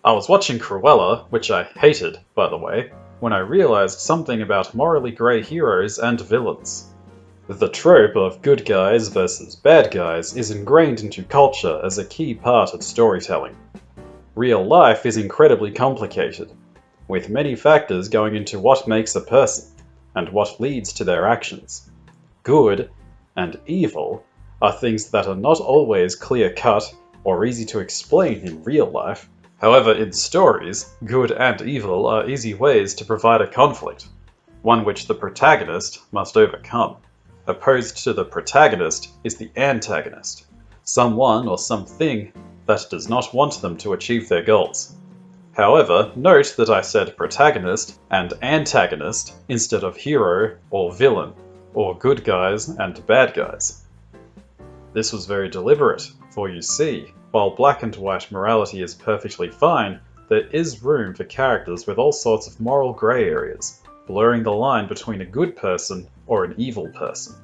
I was watching Cruella, which I hated, by the way, when I realized something about morally grey heroes and villains. The trope of good guys versus bad guys is ingrained into culture as a key part of storytelling. Real life is incredibly complicated, with many factors going into what makes a person, and what leads to their actions. Good and evil are things that are not always clear-cut or easy to explain in real life. However, in stories, good and evil are easy ways to provide a conflict, one which the protagonist must overcome. Opposed to the protagonist is the antagonist, someone or something that does not want them to achieve their goals. However, note that I said protagonist and antagonist instead of hero or villain, or good guys and bad guys. This was very deliberate, for you see, while black and white morality is perfectly fine, there is room for characters with all sorts of moral grey areas, blurring the line between a good person or an evil person.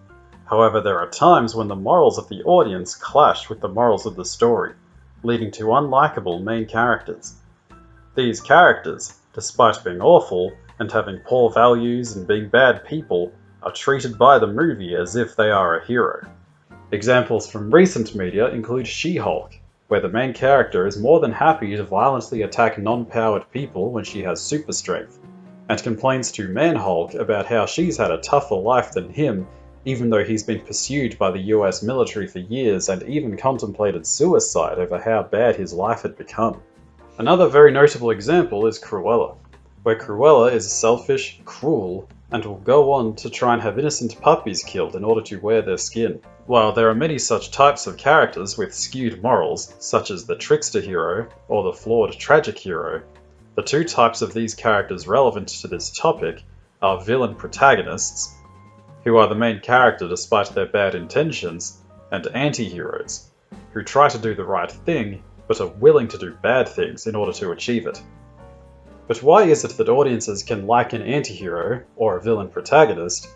However, there are times when the morals of the audience clash with the morals of the story, leading to unlikable main characters. These characters, despite being awful and having poor values and being bad people, are treated by the movie as if they are a hero. Examples from recent media include She-Hulk, where the main character is more than happy to violently attack non-powered people when she has super strength, and complains to Man-Hulk about how she's had a tougher life than him, even though he's been pursued by the US military for years and even contemplated suicide over how bad his life had become. Another very notable example is Cruella, where Cruella is selfish, cruel, and will go on to try and have innocent puppies killed in order to wear their skin. While there are many such types of characters with skewed morals, such as the trickster hero or the flawed tragic hero, the two types of these characters relevant to this topic are villain protagonists, who are the main character despite their bad intentions, and anti-heroes, who try to do the right thing but are willing to do bad things in order to achieve it. But why is it that audiences can like an anti-hero or a villain protagonist,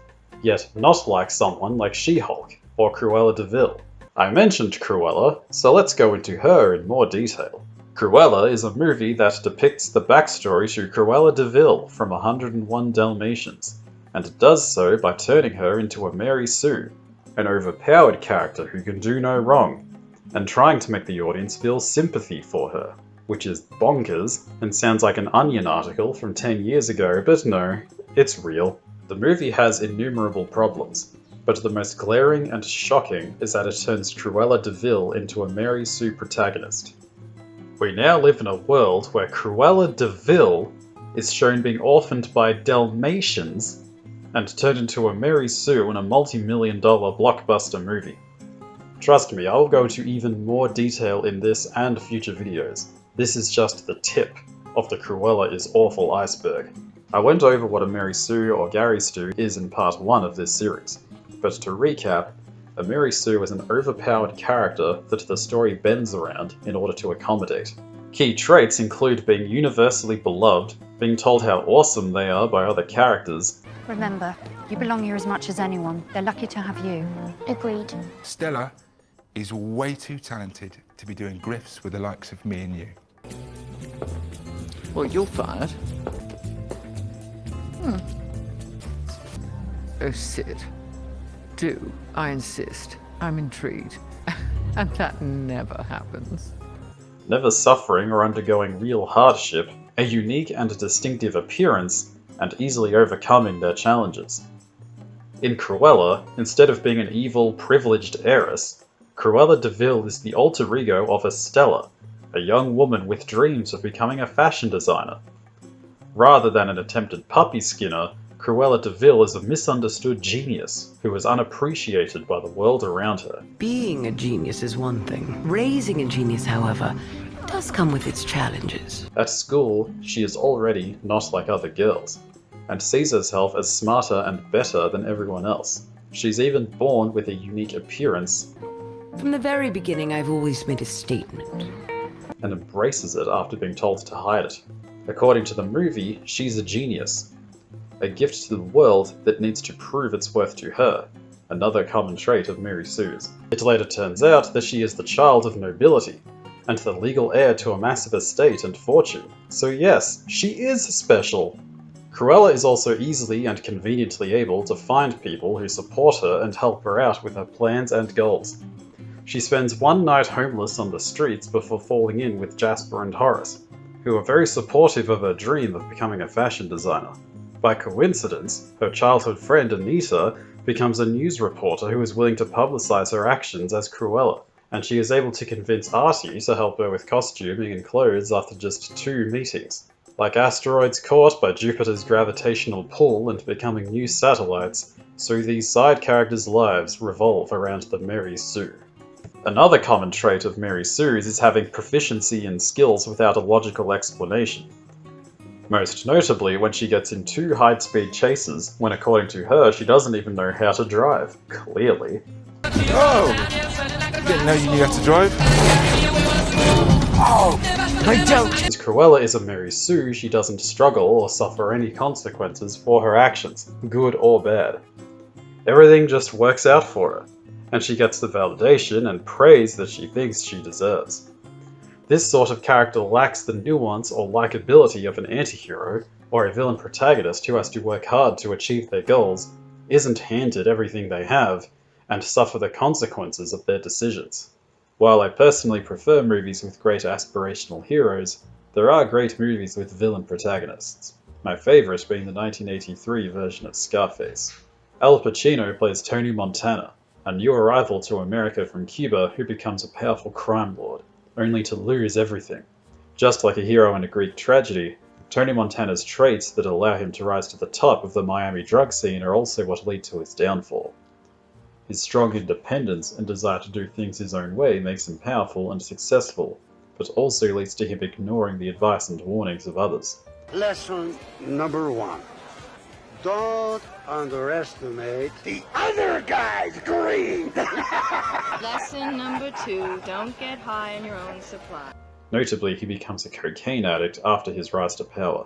yet not like someone like She-Hulk or Cruella de Vil? I mentioned Cruella, so let's go into her in more detail. Cruella is a movie that depicts the backstory to Cruella de Vil from 101 Dalmatians, and does so by turning her into a Mary Sue, an overpowered character who can do no wrong, and trying to make the audience feel sympathy for her, which is bonkers and sounds like an Onion article from 10 years ago, but no, it's real. The movie has innumerable problems, but the most glaring and shocking is that it turns Cruella de Vil into a Mary Sue protagonist. We now live in a world where Cruella de Vil is shown being orphaned by Dalmatians and turned into a Mary Sue in a multi-million-dollar blockbuster movie. Trust me, I will go into even more detail in this and future videos. This is just the tip of the Cruella is awful iceberg. I went over what a Mary Sue or Gary Stu is in part 1 of this series, but to recap, a Mary Sue is an overpowered character that the story bends around in order to accommodate. Key traits include being universally beloved, being told how awesome they are by other characters. Remember, you belong here as much as anyone. They're lucky to have you. Agreed. Stella is way too talented to be doing grifts with the likes of me and you. Well, you're fired. Oh, Sid. Do. I insist. I'm intrigued. And that never happens. Never suffering or undergoing real hardship, a unique and distinctive appearance, and easily overcoming their challenges. In Cruella, instead of being an evil, privileged heiress, Cruella de Vil is the alter ego of Estella, a young woman with dreams of becoming a fashion designer. Rather than an attempted puppy skinner, Cruella de Vil is a misunderstood genius who is unappreciated by the world around her. Being a genius is one thing. Raising a genius, however, does come with its challenges. At school, she is already not like other girls, and sees herself as smarter and better than everyone else. She's even born with a unique appearance, From the very beginning, I've always made a statement. and embraces it after being told to hide it. According to the movie, she's a genius, a gift to the world that needs to prove its worth to her, another common trait of Mary Sue's. It later turns out that she is the child of nobility, and the legal heir to a massive estate and fortune. So yes, she is special. Cruella is also easily and conveniently able to find people who support her and help her out with her plans and goals. She spends one night homeless on the streets before falling in with Jasper and Horace, who are very supportive of her dream of becoming a fashion designer. By coincidence, her childhood friend Anita becomes a news reporter who is willing to publicize her actions as Cruella, and she is able to convince Artie to help her with costuming and clothes after just 2 meetings. Like asteroids caught by Jupiter's gravitational pull and becoming new satellites, so these side characters' lives revolve around the Mary Sue. Another common trait of Mary Sue's is having proficiency in skills without a logical explanation. Most notably when she gets in 2 high-speed chases, when according to her she doesn't even know how to drive, clearly. Oh! Didn't know you knew how to drive? Oh! I don't! Since Cruella is a Mary Sue, she doesn't struggle or suffer any consequences for her actions, good or bad. Everything just works out for her, and she gets the validation and praise that she thinks she deserves. This sort of character lacks the nuance or likability of an anti-hero, or a villain protagonist who has to work hard to achieve their goals, isn't handed everything they have, and suffer the consequences of their decisions. While I personally prefer movies with great aspirational heroes, there are great movies with villain protagonists, my favourite being the 1983 version of Scarface. Al Pacino plays Tony Montana, a new arrival to America from Cuba who becomes a powerful crime lord, only to lose everything. Just like a hero in a Greek tragedy, Tony Montana's traits that allow him to rise to the top of the Miami drug scene are also what lead to his downfall. His strong independence and desire to do things his own way makes him powerful and successful, but also leads to him ignoring the advice and warnings of others. Lesson number 1. Don't underestimate the other guy's greed! Lesson number 2, don't get high on your own supply. Notably, he becomes a cocaine addict after his rise to power.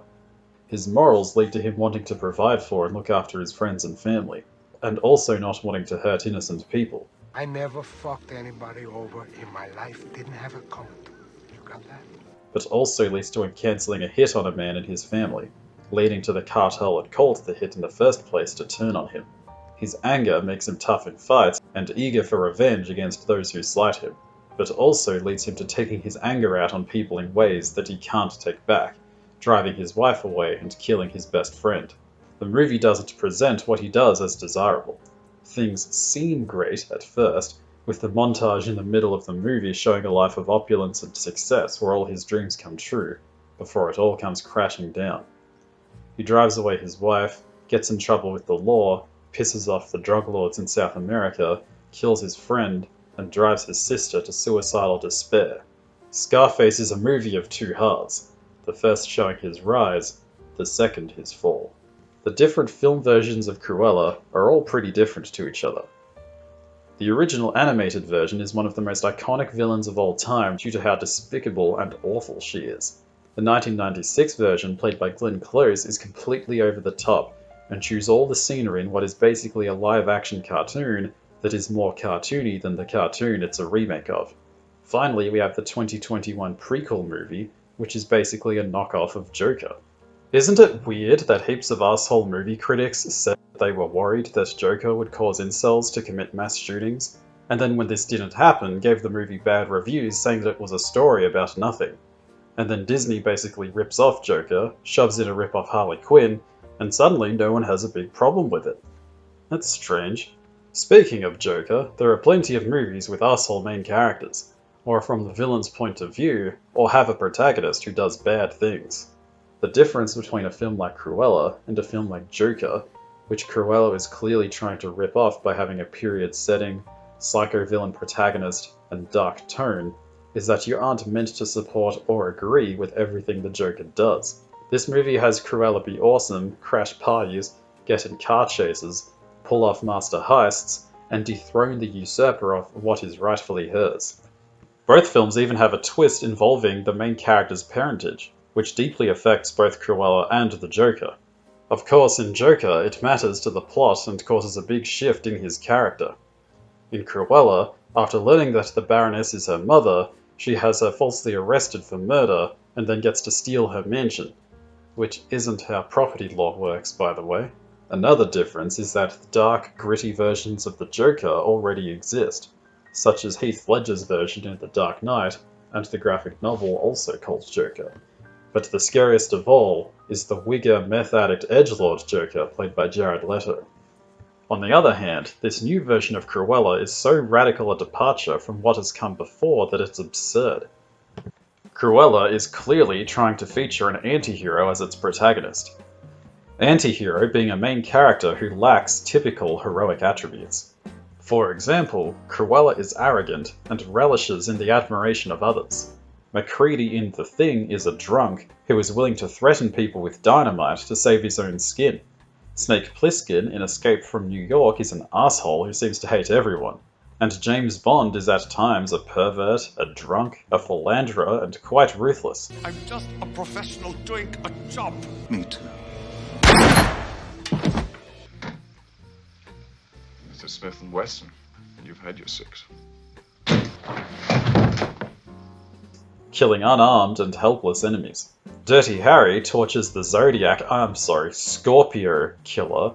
His morals lead to him wanting to provide for and look after his friends and family, and also not wanting to hurt innocent people. I never fucked anybody over in my life. Didn't have a coat. You got that? But also leads to him cancelling a hit on a man in his family, leading to the cartel that called the hit in the first place to turn on him. His anger makes him tough in fights and eager for revenge against those who slight him, but also leads him to taking his anger out on people in ways that he can't take back, driving his wife away and killing his best friend. The movie doesn't present what he does as desirable. Things seem great at first, with the montage in the middle of the movie showing a life of opulence and success where all his dreams come true, before it all comes crashing down. He drives away his wife, gets in trouble with the law, pisses off the drug lords in South America, kills his friend, and drives his sister to suicidal despair. Scarface is a movie of 2 halves, the first showing his rise, the second his fall. The different film versions of Cruella are all pretty different to each other. The original animated version is one of the most iconic villains of all time due to how despicable and awful she is. The 1996 version, played by Glenn Close, is completely over the top and chews all the scenery in what is basically a live-action cartoon that is more cartoony than the cartoon it's a remake of. Finally, we have the 2021 prequel movie, which is basically a knockoff of Joker. Isn't it weird that heaps of asshole movie critics said they were worried that Joker would cause incels to commit mass shootings, and then when this didn't happen, gave the movie bad reviews saying that it was a story about nothing? And then Disney basically rips off Joker, shoves in a rip-off Harley Quinn, and suddenly no one has a big problem with it. That's strange. Speaking of Joker, there are plenty of movies with asshole main characters, or from the villain's point of view, or have a protagonist who does bad things. The difference between a film like Cruella and a film like Joker, which Cruella is clearly trying to rip off by having a period setting, psycho-villain protagonist, and dark tone, is that you aren't meant to support or agree with everything the Joker does. This movie has Cruella be awesome, crash parties, get in car chases, pull off master heists, and dethrone the usurper of what is rightfully hers. Both films even have a twist involving the main character's parentage, which deeply affects both Cruella and the Joker. Of course, in Joker, it matters to the plot and causes a big shift in his character. In Cruella, after learning that the Baroness is her mother, She has her falsely arrested for murder and then gets to steal her mansion, which isn't how property law works, by the way. Another difference is that dark, gritty versions of the Joker already exist, such as Heath Ledger's version in The Dark Knight and the graphic novel also called Joker. But the scariest of all is the wigger meth addict edgelord Joker played by Jared Leto. On the other hand, this new version of Cruella is so radical a departure from what has come before that it's absurd. Cruella is clearly trying to feature an anti-hero as its protagonist. Anti-hero being a main character who lacks typical heroic attributes. For example, Cruella is arrogant and relishes in the admiration of others. MacReady in The Thing is a drunk who is willing to threaten people with dynamite to save his own skin. Snake Plissken in Escape from New York is an asshole who seems to hate everyone. And James Bond is at times a pervert, a drunk, a philanderer, and quite ruthless. I'm just a professional doing a job. Me too. Mr. Smith & Wesson, you've had your 6. Killing unarmed and helpless enemies. Dirty Harry tortures the Scorpio killer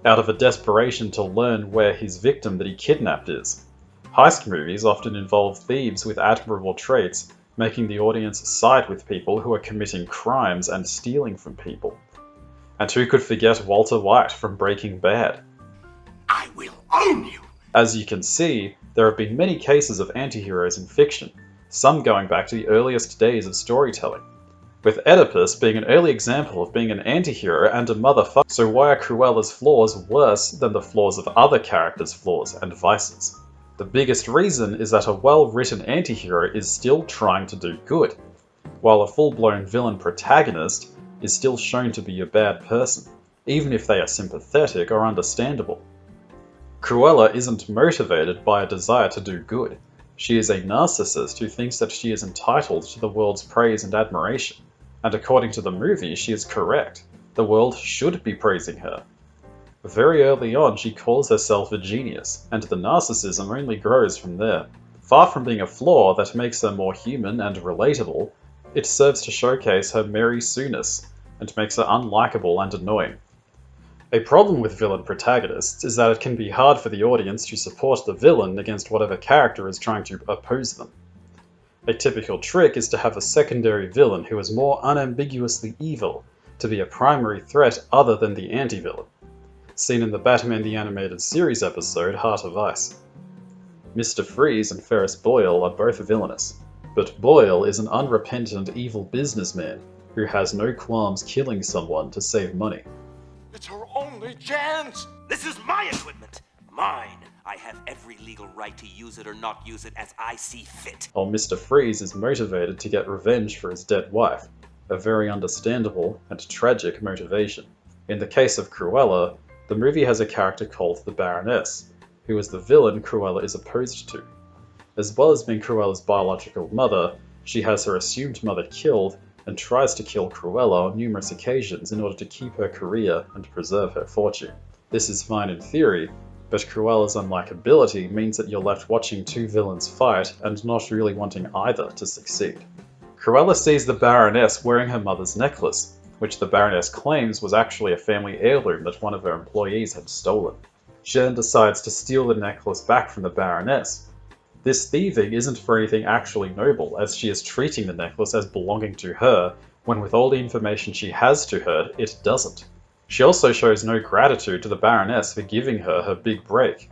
out of a desperation to learn where his victim that he kidnapped is. Heist movies often involve thieves with admirable traits, making the audience side with people who are committing crimes and stealing from people. And who could forget Walter White from Breaking Bad? I will own you! As you can see, there have been many cases of anti-heroes in fiction, some going back to the earliest days of storytelling, with Oedipus being an early example of being an anti-hero and a motherfucker. So why are Cruella's flaws worse than the flaws of other characters' flaws and vices? The biggest reason is that a well-written anti-hero is still trying to do good, while a full-blown villain protagonist is still shown to be a bad person, even if they are sympathetic or understandable. Cruella isn't motivated by a desire to do good. She is a narcissist who thinks that she is entitled to the world's praise and admiration. And according to the movie, she is correct. The world should be praising her. Very early on, she calls herself a genius, and the narcissism only grows from there. Far from being a flaw that makes her more human and relatable, it serves to showcase her Mary Sue-ness, and makes her unlikable and annoying. A problem with villain protagonists is that it can be hard for the audience to support the villain against whatever character is trying to oppose them. A typical trick is to have a secondary villain who is more unambiguously evil, to be a primary threat other than the anti-villain, seen in the Batman the Animated Series episode Heart of Ice. Mr. Freeze and Ferris Boyle are both villainous, but Boyle is an unrepentant evil businessman who has no qualms killing someone to save money. It's our only chance! This is my equipment! Mine! I have every legal right to use it or not use it as I see fit. While Mr. Freeze is motivated to get revenge for his dead wife, a very understandable and tragic motivation. In the case of Cruella, the movie has a character called the Baroness, who is the villain Cruella is opposed to. As well as being Cruella's biological mother, she has her assumed mother killed and tries to kill Cruella on numerous occasions in order to keep her career and preserve her fortune. This is fine in theory, but Cruella's unlikability means that you're left watching two villains fight and not really wanting either to succeed. Cruella sees the Baroness wearing her mother's necklace, which the Baroness claims was actually a family heirloom that one of her employees had stolen. She then decides to steal the necklace back from the Baroness. This thieving isn't for anything actually noble, as she is treating the necklace as belonging to her, when with all the information she has to her, it doesn't. She also shows no gratitude to the Baroness for giving her her big break,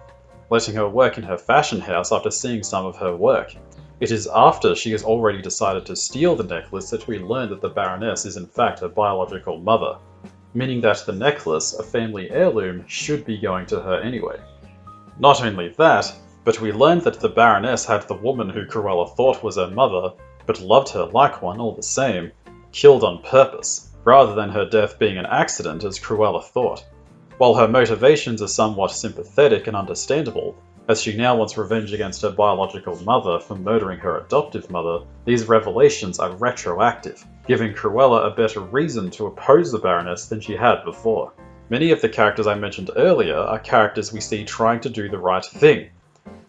letting her work in her fashion house after seeing some of her work. It is after she has already decided to steal the necklace that we learn that the Baroness is in fact her biological mother, meaning that the necklace, a family heirloom, should be going to her anyway. Not only that, but we learned that the Baroness had the woman who Cruella thought was her mother, but loved her like one all the same, killed on purpose, rather than her death being an accident as Cruella thought. While her motivations are somewhat sympathetic and understandable, as she now wants revenge against her biological mother for murdering her adoptive mother, these revelations are retroactive, giving Cruella a better reason to oppose the Baroness than she had before. Many of the characters I mentioned earlier are characters we see trying to do the right thing,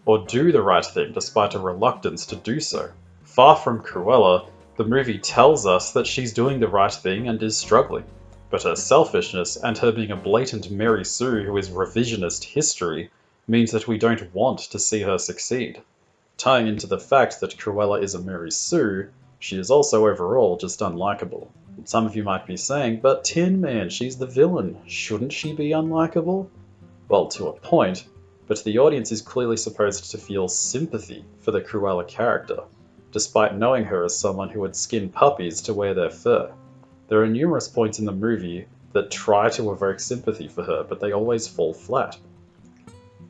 or do the right thing despite a reluctance to do so. Far from Cruella, the movie tells us that she's doing the right thing and is struggling. But her selfishness and her being a blatant Mary Sue who is revisionist history means that we don't want to see her succeed. Tying into the fact that Cruella is a Mary Sue, she is also overall just unlikable. Some of you might be saying, but Tin Man, she's the villain. Shouldn't she be unlikable? Well, to a point, but the audience is clearly supposed to feel sympathy for the Cruella character, despite knowing her as someone who would skin puppies to wear their fur. There are numerous points in the movie that try to evoke sympathy for her, but they always fall flat.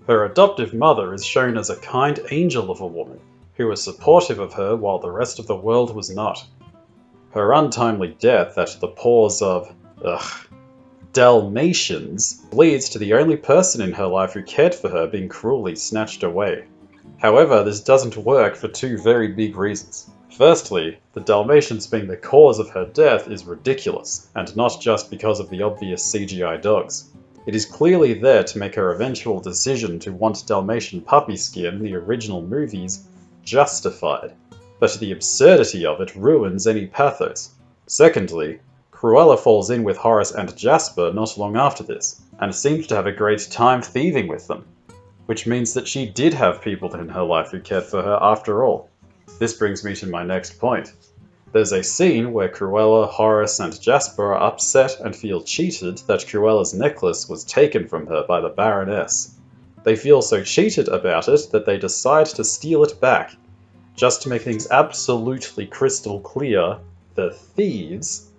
Her adoptive mother is shown as a kind angel of a woman, who was supportive of her while the rest of the world was not. Her untimely death at the paws of, Dalmatians leads to the only person in her life who cared for her being cruelly snatched away. However, this doesn't work for two very big reasons. Firstly, the Dalmatians being the cause of her death is ridiculous, and not just because of the obvious CGI dogs. It is clearly there to make her eventual decision to want Dalmatian puppy skin in the original movies justified, but the absurdity of it ruins any pathos. Secondly, Cruella falls in with Horace and Jasper not long after this, and seems to have a great time thieving with them, which means that she did have people in her life who cared for her after all. This brings me to my next point. There's a scene where Cruella, Horace, and Jasper are upset and feel cheated that Cruella's necklace was taken from her by the Baroness. They feel so cheated about it that they decide to steal it back. Just to make things absolutely crystal clear, the thieves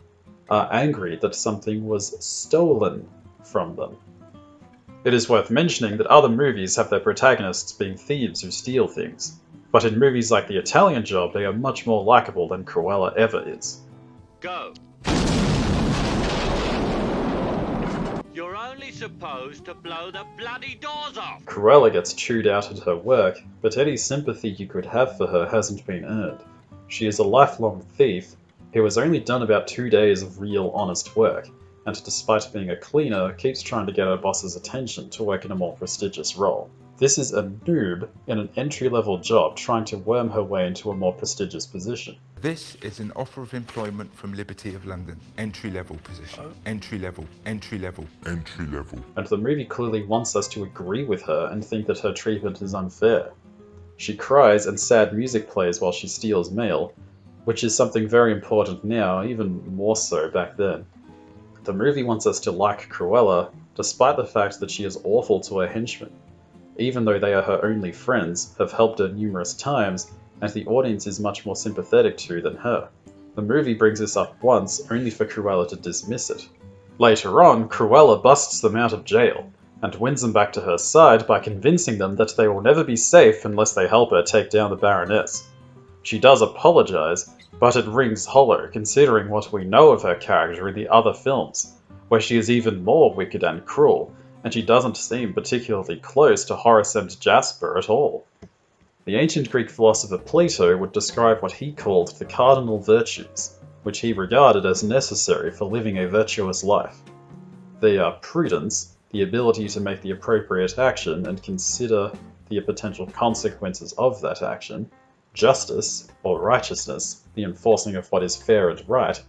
are angry that something was stolen from them. It is worth mentioning that other movies have their protagonists being thieves who steal things. But in movies like The Italian Job, they are much more likable than Cruella ever is. Go. You're only supposed to blow the bloody doors off! Cruella gets chewed out at her work, but any sympathy you could have for her hasn't been earned. She is a lifelong thief who has only done about 2 days of real honest work, and despite being a cleaner, keeps trying to get her boss's attention to work in a more prestigious role. This is a noob in an entry-level job trying to worm her way into a more prestigious position. This is an offer of employment from Liberty of London. Entry-level position. Entry-level. Entry-level. Entry-level. And the movie clearly wants us to agree with her and think that her treatment is unfair. She cries and sad music plays while she steals mail, which is something very important now, even more so back then. The movie wants us to like Cruella, despite the fact that she is awful to her henchmen, even though they are her only friends, have helped her numerous times, and the audience is much more sympathetic to than her. The movie brings this up once, only for Cruella to dismiss it. Later on, Cruella busts them out of jail, and wins them back to her side by convincing them that they will never be safe unless they help her take down the Baroness. She does apologize, but it rings hollow considering what we know of her character in the other films, where she is even more wicked and cruel, and she doesn't seem particularly close to Horace and Jasper at all. The ancient Greek philosopher Plato would describe what he called the Cardinal Virtues, which he regarded as necessary for living a virtuous life. They are prudence, the ability to make the appropriate action and consider the potential consequences of that action, justice, or righteousness, the enforcing of what is fair and right,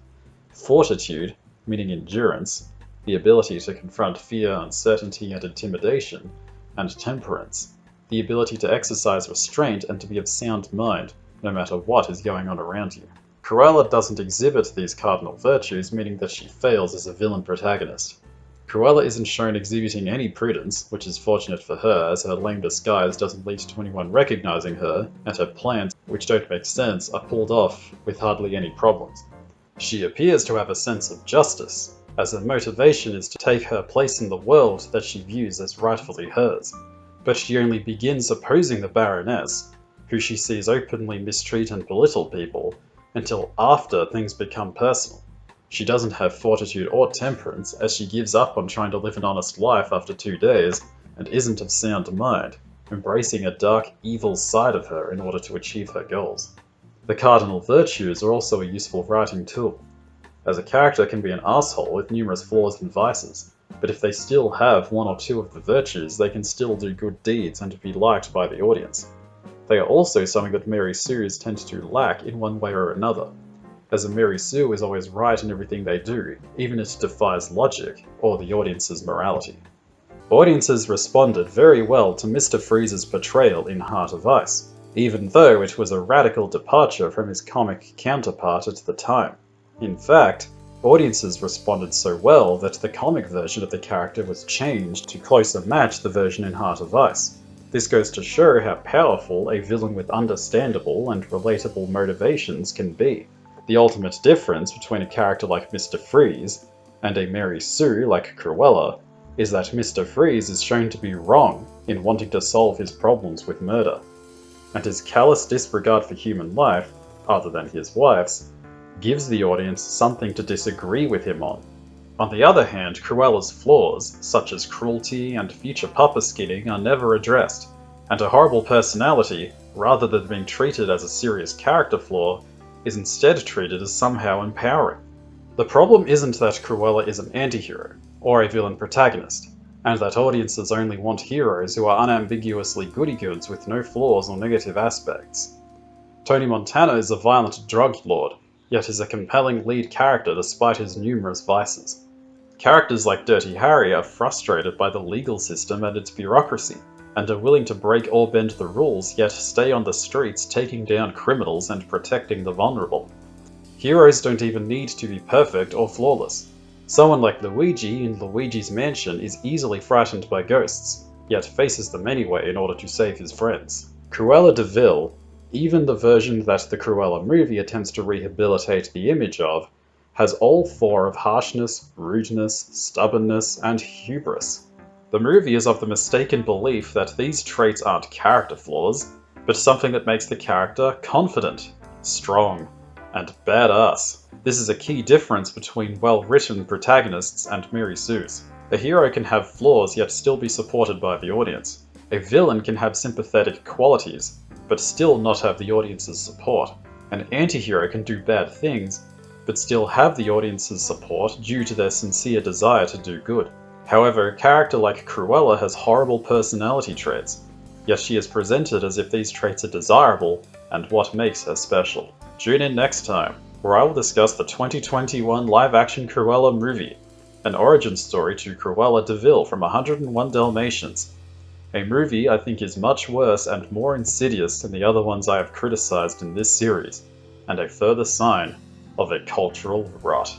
fortitude, meaning endurance, the ability to confront fear, uncertainty, and intimidation, and temperance, the ability to exercise restraint and to be of sound mind, no matter what is going on around you. Cruella doesn't exhibit these cardinal virtues, meaning that she fails as a villain protagonist. Cruella isn't shown exhibiting any prudence, which is fortunate for her, as her lame disguise doesn't lead to anyone recognizing her, and her plans, which don't make sense, are pulled off with hardly any problems. She appears to have a sense of justice, as her motivation is to take her place in the world that she views as rightfully hers. But she only begins opposing the Baroness, who she sees openly mistreat and belittle people, until after things become personal. She doesn't have fortitude or temperance, as she gives up on trying to live an honest life after 2 days, and isn't of sound mind, embracing a dark, evil side of her in order to achieve her goals. The Cardinal Virtues are also a useful writing tool, as a character can be an asshole with numerous flaws and vices, but if they still have 1 or 2 of the virtues, they can still do good deeds and be liked by the audience. They are also something that Mary Sues tend to lack in one way or another, as a Mary Sue is always right in everything they do, even if it defies logic or the audience's morality. Audiences responded very well to Mr. Freeze's portrayal in Heart of Ice, even though it was a radical departure from his comic counterpart at the time. In fact, audiences responded so well that the comic version of the character was changed to closer match the version in Heart of Ice. This goes to show how powerful a villain with understandable and relatable motivations can be. The ultimate difference between a character like Mr. Freeze and a Mary Sue like Cruella is that Mr. Freeze is shown to be wrong in wanting to solve his problems with murder, and his callous disregard for human life, other than his wife's, gives the audience something to disagree with him on. On the other hand, Cruella's flaws, such as cruelty and future papa skinning, are never addressed, and a horrible personality, rather than being treated as a serious character flaw, is instead treated as somehow empowering. The problem isn't that Cruella is an anti-hero, or a villain protagonist, and that audiences only want heroes who are unambiguously goody-goods with no flaws or negative aspects. Tony Montana is a violent drug lord, yet is a compelling lead character despite his numerous vices. Characters like Dirty Harry are frustrated by the legal system and its bureaucracy, and are willing to break or bend the rules yet stay on the streets taking down criminals and protecting the vulnerable. Heroes don't even need to be perfect or flawless. Someone like Luigi in Luigi's Mansion is easily frightened by ghosts, yet faces them anyway in order to save his friends. Cruella de Vil, even the version that the Cruella movie attempts to rehabilitate the image of, has all four of harshness, rudeness, stubbornness, and hubris. The movie is of the mistaken belief that these traits aren't character flaws, but something that makes the character confident, strong, and badass. This is a key difference between well-written protagonists and Mary Sues. A hero can have flaws yet still be supported by the audience. A villain can have sympathetic qualities, but still not have the audience's support. An anti-hero can do bad things, but still have the audience's support due to their sincere desire to do good. However, a character like Cruella has horrible personality traits, yet she is presented as if these traits are desirable and what makes her special. Tune in next time, where I will discuss the 2021 live-action Cruella movie, an origin story to Cruella de Vil from 101 Dalmatians. A movie I think is much worse and more insidious than the other ones I have criticized in this series, and a further sign of a cultural rot.